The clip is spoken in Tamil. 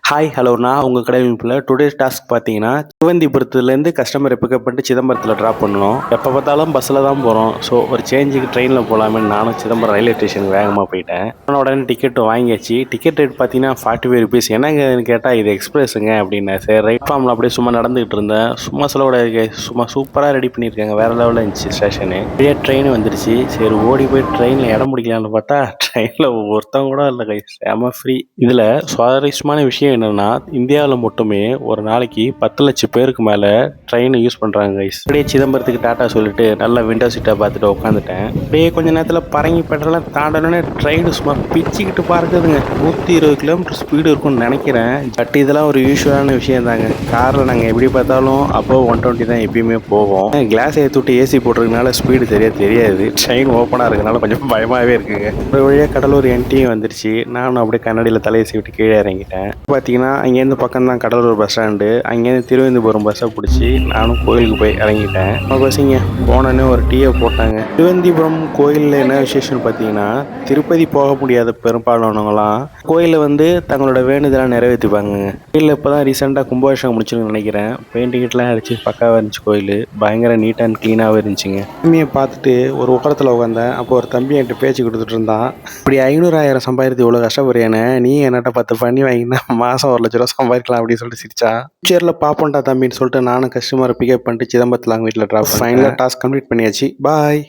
ஹாய் ஹலோ நான் உங்கள் கடையில் டுடே டாஸ்க் பார்த்தீங்கன்னா திருவந்திபுரத்துலேருந்து கஸ்டமரை பிக்கப் பண்ணிட்டு சிதம்பரத்தில் ட்ராப் பண்ணணும். எப்போ பார்த்தாலும் பஸ்ஸில் தான் போகிறோம். ஸோ ஒரு சேஞ்சுக்கு ட்ரெயினில் போகலாமே நானும் சிதம்பரம் ரயில்வே ஸ்டேஷனுக்கு வேகமாக போயிட்டேன். உடனே டிக்கெட்டு வாங்கியாச்சு. டிக்கெட் ரேட் பார்த்தீங்கன்னா 45 ருபீஸ். என்னங்கன்னு கேட்டால் இது எக்ஸ்பிரஸுங்க அப்படின்னேன். சரி ரைட் ஃபார்மில் அப்படியே சும்மா நடந்துகிட்டு இருந்தேன். சும்மா சொல்லக்கூடாது, சும்மா சூப்பராக ரெடி பண்ணியிருக்காங்க. வேறு லெவலில் இருந்துச்சு ஸ்டேஷனு. அப்படியே ட்ரெயின் வந்துடுச்சு. சரி ஓடி போய் ட்ரெயினில் இடம் பிடிக்கலான்னு பார்த்தா ட்ரெயினில் ஒருத்தவங்க கூட இல்லை கை, செம ஃப்ரீ. இதில் சுவாரஸ்யமான விஷயம் என்னன்னா, இந்தியாவில் மட்டுமே ஒரு நாளைக்கு 10 லட்சம் பேருக்கு மேலே ட்ரெயினை யூஸ் பண்ணுறாங்க கைஸ். அப்படியே சிதம்பரத்துக்கு டாட்டா சொல்லிட்டு நல்லா விண்டோ சீட்டை பார்த்துட்டு உட்காந்துட்டேன். அப்படியே கொஞ்ச நேரத்தில் பரங்கி பெட்ரெல்லாம் தாண்டனோடனே ட்ரெயின் சும்மா பிச்சுக்கிட்டு பார்க்குதுங்க. 120 கிலோமீட்டர் ஸ்பீடு இருக்கும்னு நினைக்கிறேன். பட் இதெல்லாம் ஒரு யூஸ்வலான விஷயம் தாங்க. காரில் நாங்கள் எப்படி பார்த்தாலும் அப்போ 120 தான் எப்பயுமே போவோம். கிளாஸ் ஏற்றிவிட்டு ஏசி போட்டிருக்கனால ஸ்பீடு சரியாக தெரியாது. ட்ரெயின் ஓப்பனாக இருக்கனால கொஞ்சம் பயமாகவே இருக்குங்க. ஒரு வழியாக கடலூர் என்டியும் வந்துருச்சு. நானும் அப்படியே கண்ணாடியில் தலையை சீவிட்டு கீழே இறங்கிட்டேன். பார்த்தீங்கன்னா அங்கேருந்து பக்கம் தான் கடலூர் பஸ் ஸ்டாண்டு. அங்கேருந்து திருவனந்தபுரம் பஸ்ஸை பிடிச்சி நானும் கோயிலுக்கு போய் இறங்கிட்டேன். பஸ்ஸிங்க போனோன்னே ஒரு டீயை போட்டாங்க. திருவனந்தபுரம் கோயிலில் என்ன விசேஷம்னு பார்த்தீங்கன்னா, திருப்பதி போக முடியாத பெரும்பாலானவங்களாம் கோயிலில் வந்து தங்களோட வேண்டுதலாம் நிறைவேற்றிப்பாங்க. கோயிலில் இப்போ தான் ரீசெண்டாக கும்பாபிஷேகம் முடிச்சுன்னு நினைக்கிறேன். பெயிண்டிங்லாம் அடிச்சு பக்காவாக இருந்துச்சு. கோயில் பயங்கர நீட் அண்ட் க்ளீனாகவே இருந்துச்சுங்க. தம்பியை பார்த்துட்டு ஒரு உக்கரத்தில் உட்காந்தேன். அப்போ ஒரு தம்பி என்கிட்ட பேச்சு கொடுத்துட்டு இருந்தான். இப்படி 500,000 சம்பாதித்து இவ்வளோ கஷ்டப்படுறேன்னு நீ என்னட்ட 10 பண்ணி வாங்கினா மாதம் 1 லட்ச ரூபா சம்பாதிக்கலாம் அப்படின்னு சொல்லிட்டு சிரிச்சா. ஃபியூச்சரில் பார்ப்போம்டா தம்பின்னு சொல்லிட்டு நானும் கஸ்டமரை பிக்கப் பண்ணிட்டு சிதம்பரத்தில் அவங்க வீட்டில் ட்ராப். ஃபைனலாக டாஸ்க் கம்ப்ளீட் பண்ணியாச்சு. பாய்.